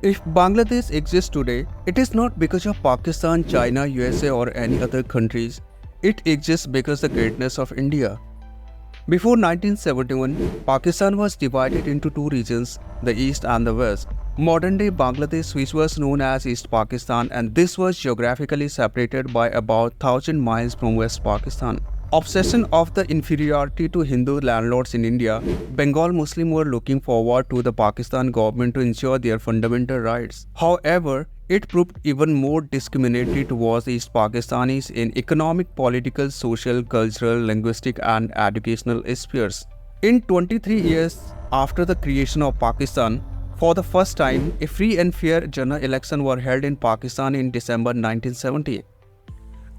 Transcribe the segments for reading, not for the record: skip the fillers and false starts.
If Bangladesh exists today, it is not because of Pakistan, China, USA, or any other countries. It exists because of the greatness of India. Before 1971, Pakistan was divided into two regions, the East and the West. Modern day Bangladesh, which was known as East Pakistan, and this was geographically separated by about 1000 miles from West Pakistan. Obsession of the inferiority to Hindu landlords in India, Bengal Muslims were looking forward to the Pakistan government to ensure their fundamental rights. However, it proved even more discriminatory towards East Pakistanis in economic, political, social, cultural, linguistic, and educational spheres. In 23 years after the creation of Pakistan, for the first time, a free and fair general election were held in Pakistan in December 1970.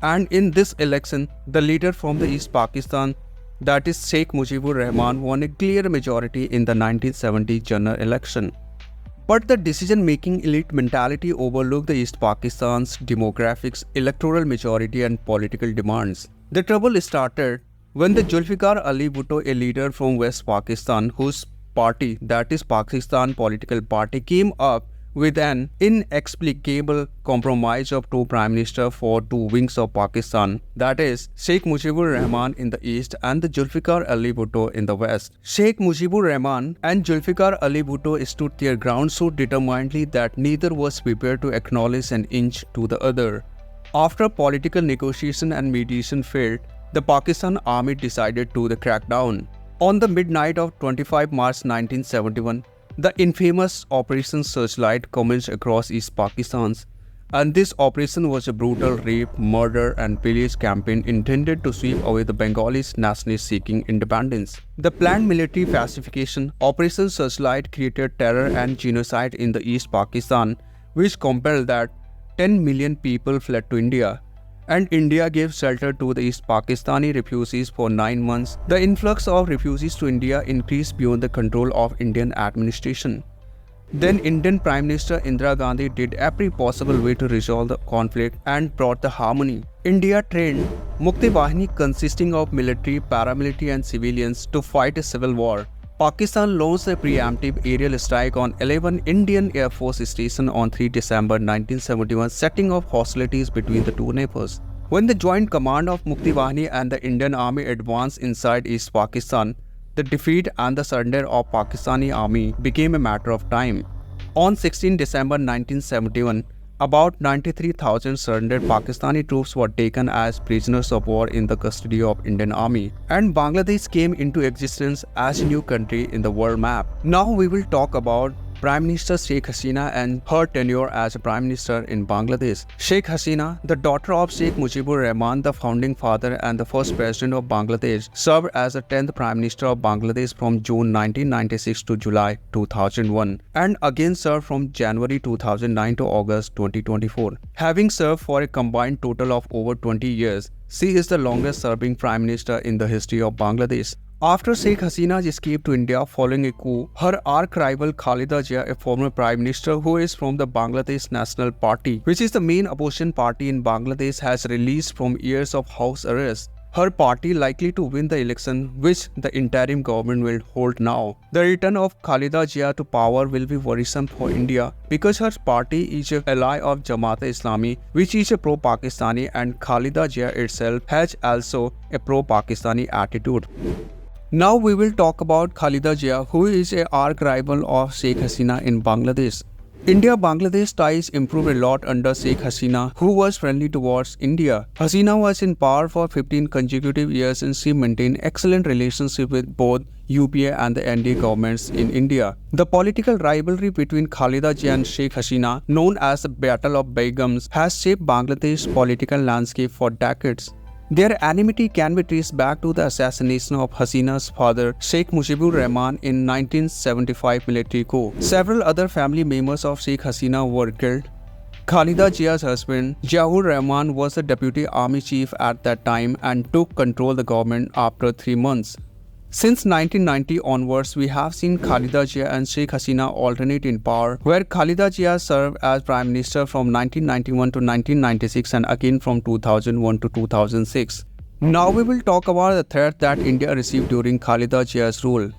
And in this election, the leader from the East Pakistan, that is Sheikh Mujibur Rahman, won a clear majority in the 1970 general election. But the decision-making elite mentality overlooked the East Pakistan's demographics, electoral majority and political demands. The trouble started when the Zulfikar Ali Bhutto, a leader from West Pakistan, whose party, that is Pakistan Political Party, came up with an inexplicable compromise of two prime ministers for two wings of Pakistan, that is Sheikh Mujibur Rahman in the east and the Zulfikar Ali Bhutto in the west. Sheikh Mujibur Rahman and Zulfikar Ali Bhutto stood their ground so determinedly that neither was prepared to acknowledge an inch to the other. After political negotiation and mediation failed, the Pakistan army decided to crack down. On the midnight of 25 March 1971, the infamous Operation Searchlight commenced across East Pakistan, and this operation was a brutal rape, murder and pillage campaign intended to sweep away the Bengalis nationalists seeking independence. The planned military pacification, Operation Searchlight, created terror and genocide in the East Pakistan, which compelled that 10 million people fled to India. And India gave shelter to the East Pakistani refugees for 9 months. The influx of refugees to India increased beyond the control of Indian administration. Then Indian Prime Minister Indira Gandhi did every possible way to resolve the conflict and brought the harmony. India trained Mukti Bahini consisting of military, paramilitary and civilians to fight a civil war. Pakistan launched a preemptive aerial strike on 11 Indian Air Force stations on 3 December 1971, setting off hostilities between the two neighbors. When the joint command of Mukti Bahini and the Indian Army advanced inside East Pakistan, the defeat and the surrender of Pakistani army became a matter of time. On 16 December 1971, about 93,000 surrendered Pakistani troops were taken as prisoners of war in the custody of Indian Army, and Bangladesh came into existence as a new country in the world map. Now we will talk about Prime Minister Sheikh Hasina and her tenure as a Prime Minister in Bangladesh. Sheikh Hasina, the daughter of Sheikh Mujibur Rahman, the founding father and the first president of Bangladesh, served as the 10th Prime Minister of Bangladesh from June 1996 to July 2001 and again served from January 2009 to August 2024. Having served for a combined total of over 20 years, she is the longest serving Prime Minister in the history of Bangladesh. After Sheikh Hasina's escape to India following a coup, her arch-rival Khalida Zia, a former Prime Minister who is from the Bangladesh National Party, which is the main opposition party in Bangladesh, has released from years of house arrest. Her party likely to win the election which the interim government will hold now. The return of Khalida Zia to power will be worrisome for India because her party is an ally of Jamaat-e-Islami, which is a pro-Pakistani, and Khalida Zia itself has also a pro-Pakistani attitude. Now we will talk about Khalida Zia, who is a arch-rival of Sheikh Hasina in Bangladesh. India-Bangladesh ties improved a lot under Sheikh Hasina, who was friendly towards India. Hasina was in power for 15 consecutive years and she maintained excellent relationship with both UPA and the NDA governments in India. The political rivalry between Khalida Zia and Sheikh Hasina, known as the Battle of Begums, has shaped Bangladesh's political landscape for decades. Their enmity can be traced back to the assassination of Hasina's father, Sheikh Mujibur Rahman, in 1975 military coup. Several other family members of Sheikh Hasina were killed. Khalida Zia's husband, Ziaur Rahman, was the deputy army chief at that time and took control of the government after 3 months. Since 1990 onwards, we have seen Khalida Zia and Sheikh Hasina alternate in power, where Khalida Zia served as Prime Minister from 1991 to 1996 and again from 2001 to 2006. Now we will talk about the threat that India received during Khalida Zia's rule.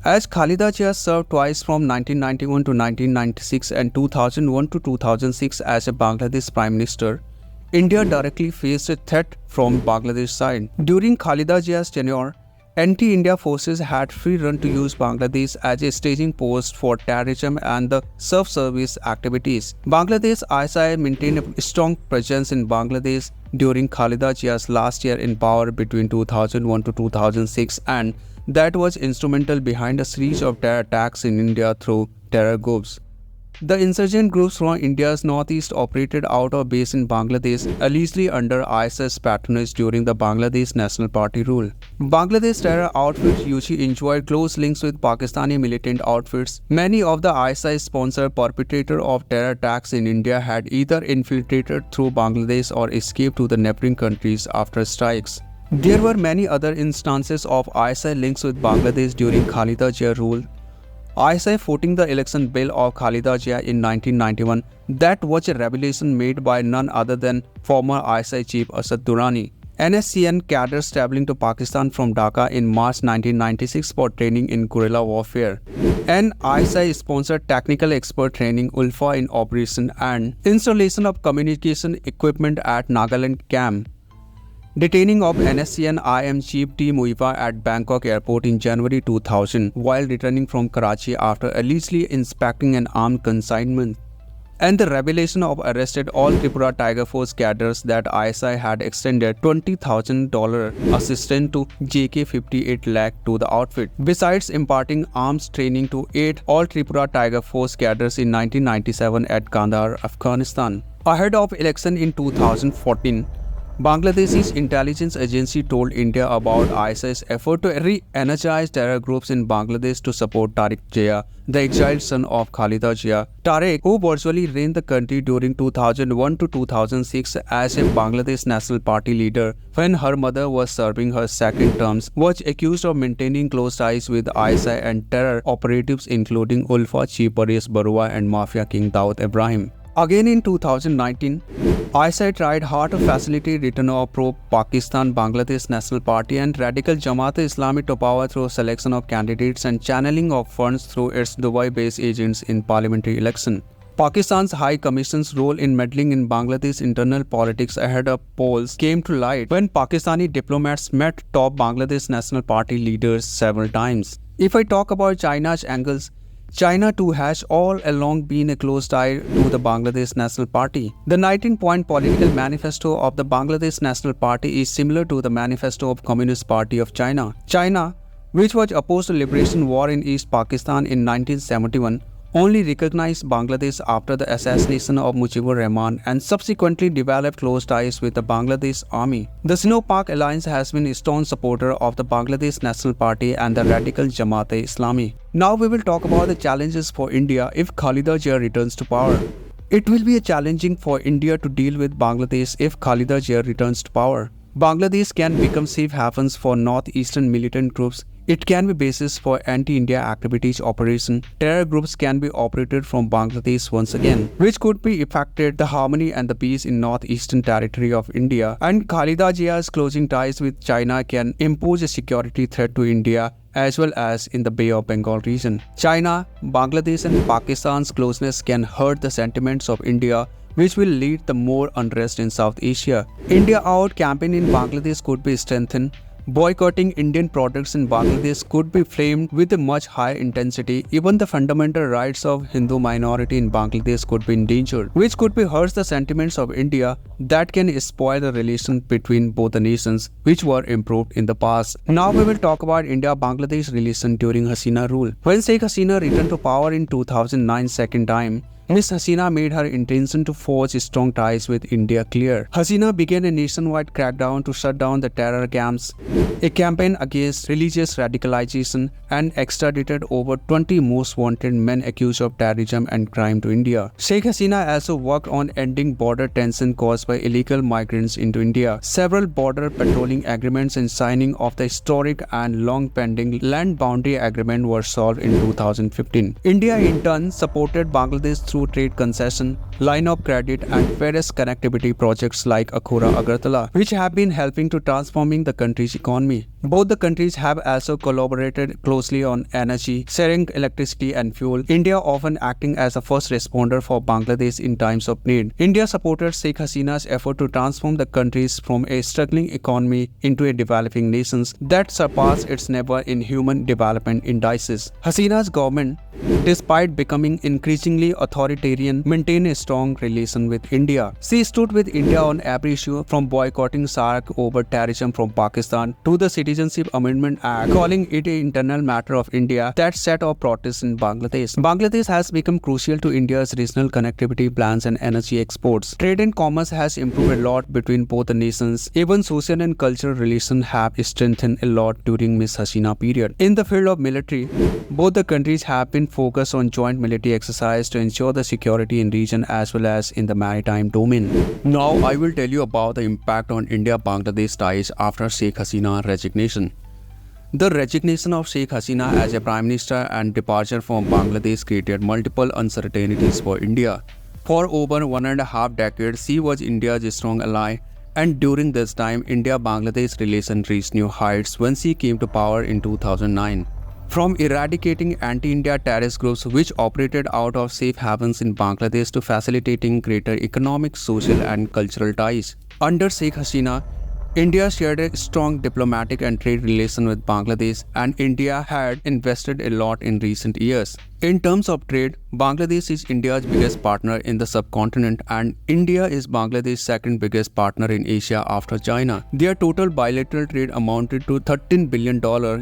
As Khalida Zia served twice from 1991 to 1996 and 2001 to 2006 as a Bangladesh Prime Minister, India directly faced a threat from Bangladesh side. During Khalida Zia's tenure, anti-India forces had free run to use Bangladesh as a staging post for terrorism and the self-service activities. Bangladesh ISI maintained a strong presence in Bangladesh during Khalida Zia's last year in power between 2001 to 2006, and that was instrumental behind a series of terror attacks in India through terror groups. The insurgent groups from India's northeast operated out of base in Bangladesh, allegedly under ISIS patronage during the Bangladesh National Party rule. Bangladesh terror outfits usually enjoyed close links with Pakistani militant outfits. Many of the ISIS-sponsored perpetrators of terror attacks in India had either infiltrated through Bangladesh or escaped to the neighboring countries after strikes. There were many other instances of ISI links with Bangladesh during Khalida Zia rule. ISI footing the election bill of Khalida Zia in 1991, that was a revelation made by none other than former ISI chief Asad Durrani. NSCN cadres traveling to Pakistan from Dhaka in March 1996 for training in guerrilla warfare. An ISI-sponsored technical expert training ULFA in operation and installation of communication equipment at Nagaland camp. Detaining of NSCN IM Chief T. Muiva at Bangkok airport in January 2000 while returning from Karachi after allegedly inspecting an armed consignment. And the revelation of arrested all Tripura Tiger Force cadres that ISI had extended $20,000 assistance to JK-58 lakh to the outfit. Besides imparting arms training to 8 all Tripura Tiger Force cadres in 1997 at Kandahar, Afghanistan. Ahead of election in 2014, Bangladesh's intelligence agency told India about ISIS' effort to re-energize terror groups in Bangladesh to support Tariq Zia, the exiled son of Khalida Zia. Tariq, who virtually reigned the country during 2001 to 2006 as a Bangladesh National Party leader when her mother was serving her second terms, was accused of maintaining close ties with ISI and terror operatives including ULFA chief Paresh Barua and Mafia King Dawood Ibrahim. Again in 2019, ISI tried hard to facilitate return of pro-Pakistan Bangladesh National Party and radical Jamaat-e-Islami to power through selection of candidates and channeling of funds through its Dubai-based agents in parliamentary election. Pakistan's High Commission's role in meddling in Bangladesh's internal politics ahead of polls came to light when Pakistani diplomats met top Bangladesh National Party leaders several times. If I talk about China's angles, China too has all along been a close tie to the Bangladesh National Party. The 19-point political manifesto of the Bangladesh National Party is similar to the manifesto of Communist Party of China. China, which was opposed to liberation war in East Pakistan in 1971, only recognized Bangladesh after the assassination of Mujibur Rahman and subsequently developed close ties with the Bangladesh army. The Sino-Pak alliance has been a staunch supporter of the Bangladesh National Party and the radical Jamaat-e-Islami. Now we will talk about the challenges for India if Khalida Zia returns to power. It will be challenging for India to deal with Bangladesh if Khalida Zia returns to power. Bangladesh can become safe havens for northeastern militant groups. It can be basis for anti-India activities operation. Terror groups can be operated from Bangladesh once again, which could be affected the harmony and the peace in northeastern territory of India. And Khalida Zia's closing ties with China can impose a security threat to India as well as in the Bay of Bengal region. China, Bangladesh and Pakistan's closeness can hurt the sentiments of India, which will lead to more unrest in South Asia. India Out campaign in Bangladesh could be strengthened. Boycotting Indian products in Bangladesh could be framed with a much higher intensity. Even the fundamental rights of Hindu minority in Bangladesh could be endangered, which could be hurt the sentiments of India that can spoil the relations between both the nations, which were improved in the past. Now we will talk about India-Bangladesh relations during Hasina rule. When Sheikh Hasina returned to power in 2009 second time, Ms. Hasina made her intention to forge strong ties with India clear. Hasina began a nationwide crackdown to shut down the terror camps, a campaign against religious radicalization, and extradited over 20 most wanted men accused of terrorism and crime to India. Sheikh Hasina also worked on ending border tension caused by illegal migrants into India. Several border patrolling agreements and signing of the historic and long-pending land boundary agreement were solved in 2015. India in turn supported Bangladesh through through trade concession, line of credit, and various connectivity projects like Akhora Agartala, which have been helping to transforming the country's economy. Both the countries have also collaborated closely on energy, sharing electricity and fuel, India often acting as a first responder for Bangladesh in times of need. India supported Sheikh Hasina's effort to transform the countries from a struggling economy into a developing nation that surpassed its neighbor in human development indices. Hasina's government, despite becoming increasingly authoritarian, maintained a strong relation with India. She stood with India on every issue, from boycotting SAARC over terrorism from Pakistan to the Citizenship Amendment Act, calling it an internal matter of India that set off protests in Bangladesh. Bangladesh has become crucial to India's regional connectivity plans and energy exports. Trade and commerce has improved a lot between both the nations. Even social and cultural relations have strengthened a lot during Ms. Hasina period. In the field of military, both the countries have been focused on joint military exercise to ensure the security in region as well as in the maritime domain. Now I will tell you about the impact on India-Bangladesh ties after Sheikh Hasina resignation. The resignation of Sheikh Hasina as a Prime Minister and departure from Bangladesh created multiple uncertainties for India. For over 1.5 decades, she was India's strong ally, and during this time, India-Bangladesh relations reached new heights when she came to power in 2009. From eradicating anti-India terrorist groups which operated out of safe havens in Bangladesh to facilitating greater economic, social and cultural ties. Under Sheikh Hasina, India shared a strong diplomatic and trade relation with Bangladesh, and India had invested a lot in recent years. In terms of trade, Bangladesh is India's biggest partner in the subcontinent, and India is Bangladesh's second biggest partner in Asia after China. Their total bilateral trade amounted to $13 billion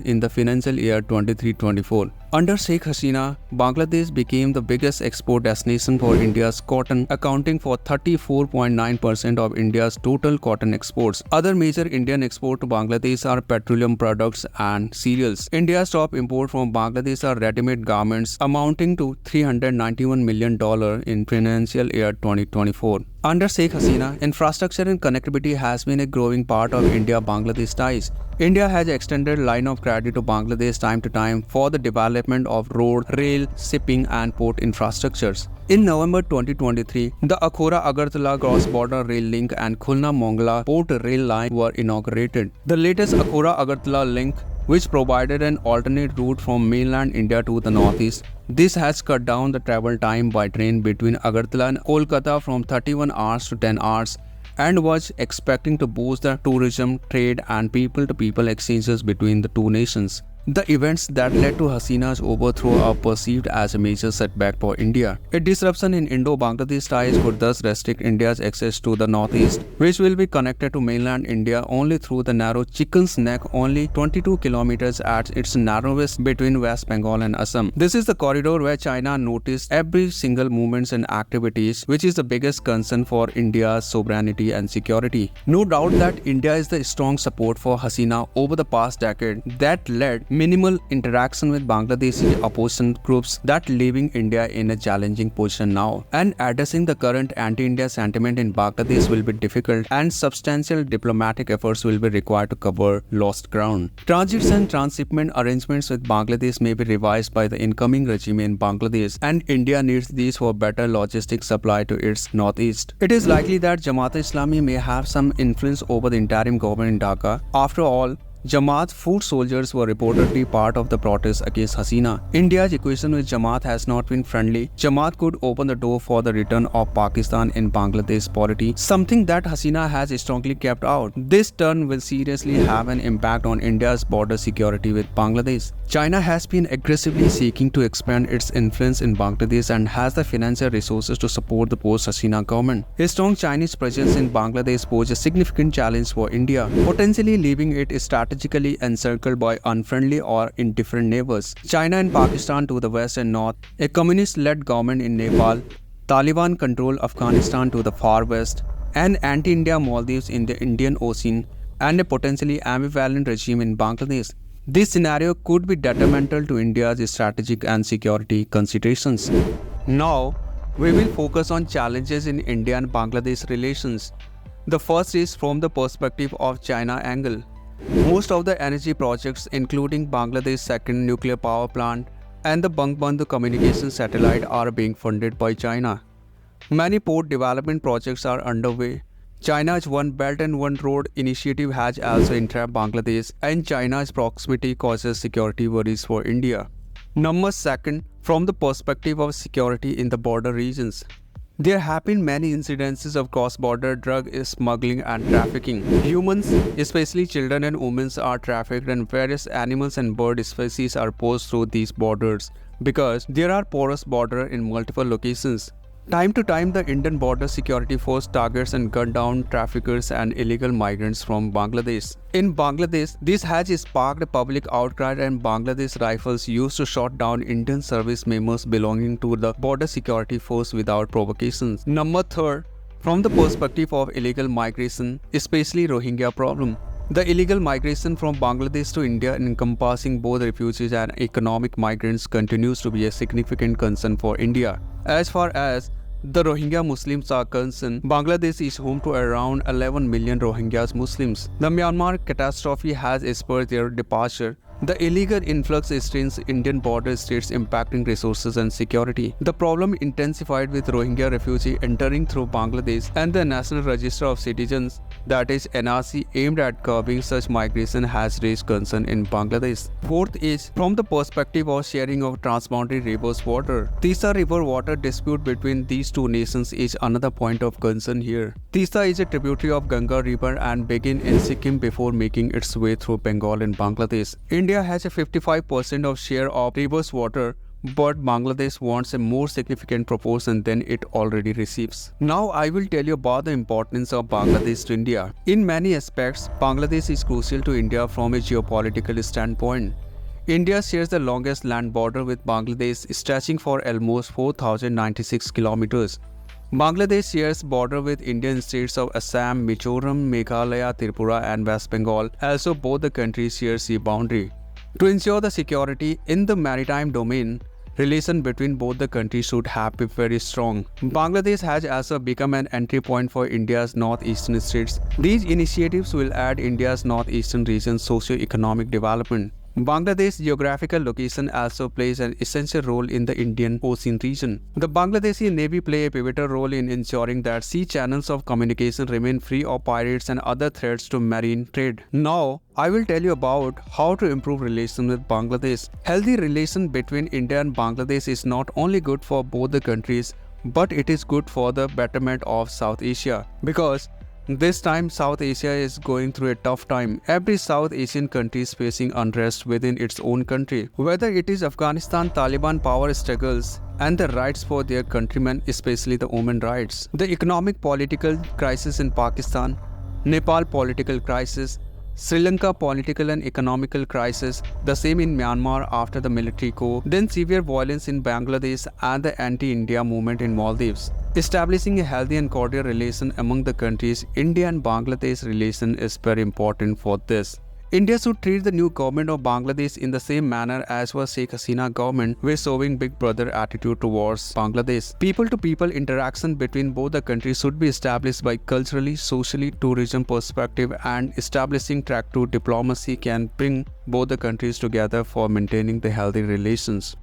in the financial year 23-24. Under Sheikh Hasina, Bangladesh became the biggest export destination for India's cotton, accounting for 34.9% of India's total cotton exports. Other major Indian exports to Bangladesh are petroleum products and cereals. India's top import from Bangladesh are ready-made garments, amounting to $391 million in financial year 2024. Under Sheikh Hasina, infrastructure and connectivity has been a growing part of India-Bangladesh ties. India has extended line of credit to Bangladesh time to time for the development of road, rail, shipping and port infrastructures. In November 2023, the Akhora-Agartala cross-border rail link and Khulna-Mongla port rail line were inaugurated. The latest Akhora-Agartala link, which provided an alternate route from mainland India to the northeast. This has cut down the travel time by train between Agartala and Kolkata from 31 hours to 10 hours and was expecting to boost the tourism, trade and people-to-people exchanges between the two nations. The events that led to Hasina's overthrow are perceived as a major setback for India. A disruption in Indo-Bangladesh ties could thus restrict India's access to the northeast, which will be connected to mainland India only through the narrow Chicken's Neck, only 22 kilometers at its narrowest between West Bengal and Assam. This is the corridor where China noticed every single movements and activities, which is the biggest concern for India's sovereignty and security. No doubt that India is the strong support for Hasina over the past decade that led minimal interaction with Bangladeshi opposition groups that leaving India in a challenging position now. And addressing the current anti-India sentiment in Bangladesh will be difficult, and substantial diplomatic efforts will be required to cover lost ground. Transits and transshipment arrangements with Bangladesh may be revised by the incoming regime in Bangladesh, and India needs these for better logistic supply to its northeast. It is likely that Jamaat-e-Islami may have some influence over the interim government in Dhaka. After all, Jamaat foot soldiers were reportedly part of the protests against Hasina. India's equation with Jamaat has not been friendly. Jamaat could open the door for the return of Pakistan in Bangladesh polity, something that Hasina has strongly kept out. This turn will seriously have an impact on India's border security with Bangladesh. China has been aggressively seeking to expand its influence in Bangladesh and has the financial resources to support the post-Hasina government. A strong Chinese presence in Bangladesh poses a significant challenge for India, potentially leaving it strategically encircled by unfriendly or indifferent neighbors. China and Pakistan to the west and north, a communist-led government in Nepal, Taliban-controlled Afghanistan to the far west, an anti-India Maldives in the Indian Ocean, and a potentially ambivalent regime in Bangladesh. This scenario could be detrimental to India's strategic and security considerations. Now, we will focus on challenges in India and Bangladesh relations. The first is from the perspective of China angle. Most of the energy projects, including Bangladesh's second nuclear power plant, and the Bangbandhu communication satellite are being funded by China. Many port development projects are underway. China's One Belt and One Road initiative has also entrapped Bangladesh, and China's proximity causes security worries for India. Number second, from the perspective of security in the border regions. There have been many incidences of cross-border drug smuggling and trafficking. Humans, especially children and women, are trafficked, and various animals and bird species are posed through these borders because there are porous borders in multiple locations. Time to time, the Indian Border Security Force targets and gun down traffickers and illegal migrants from Bangladesh. In Bangladesh, this has sparked public outcry, and Bangladesh Rifles used to shot down Indian service members belonging to the Border Security Force without provocations. Number third, from the perspective of illegal migration, especially Rohingya problem. The illegal migration from Bangladesh to India, encompassing both refugees and economic migrants, continues to be a significant concern for India. As far as the Rohingya Muslims are concerned, Bangladesh is home to around 11 million Rohingya Muslims. The Myanmar catastrophe has spurred their departure. The illegal influx strains Indian border states, impacting resources and security. The problem intensified with Rohingya refugees entering through Bangladesh, and the National Register of Citizens, that is NRC, aimed at curbing such migration has raised concern in Bangladesh. Fourth is from the perspective of sharing of transboundary rivers water. Tisa River water dispute between these two nations is another point of concern here. Tisa is a tributary of Ganga River and begins in Sikkim before making its way through Bengal and Bangladesh. India has a 55% of share of river's water, but Bangladesh wants a more significant proportion than it already receives. Now I will tell you about the importance of Bangladesh to India. In many aspects, Bangladesh is crucial to India from a geopolitical standpoint. India shares the longest land border with Bangladesh, stretching for almost 4,096 kilometers. Bangladesh shares border with Indian states of Assam, Mizoram, Meghalaya, Tripura and West Bengal. Also, both the countries share sea boundary. To ensure the security in the maritime domain, relation between both the countries should have been very strong. Bangladesh has also become an entry point for India's northeastern states. These initiatives will add India's northeastern region's socio-economic development. Bangladesh's geographical location also plays an essential role in the Indian Ocean region. The Bangladeshi Navy play a pivotal role in ensuring that sea channels of communication remain free of pirates and other threats to marine trade. Now, I will tell you about how to improve relations with Bangladesh. Healthy relation between India and Bangladesh is not only good for both the countries, but it is good for the betterment of South Asia, because this time South Asia is going through a tough time. Every South Asian country is facing unrest within its own country. Whether it is Afghanistan Taliban power struggles and the rights for their countrymen, especially the women rights, the economic political crisis in Pakistan, Nepal political crisis, Sri Lanka political and economical crisis, the same in Myanmar after the military coup, then severe violence in Bangladesh and the anti-India movement in Maldives. Establishing a healthy and cordial relation among the countries, India and Bangladesh relation is very important for this. India should treat the new government of Bangladesh in the same manner as was Sheikh Hasina government, with showing big brother attitude towards Bangladesh. People-to-people interaction between both the countries should be established by culturally, socially, tourism perspective, and establishing track to diplomacy can bring both the countries together for maintaining the healthy relations.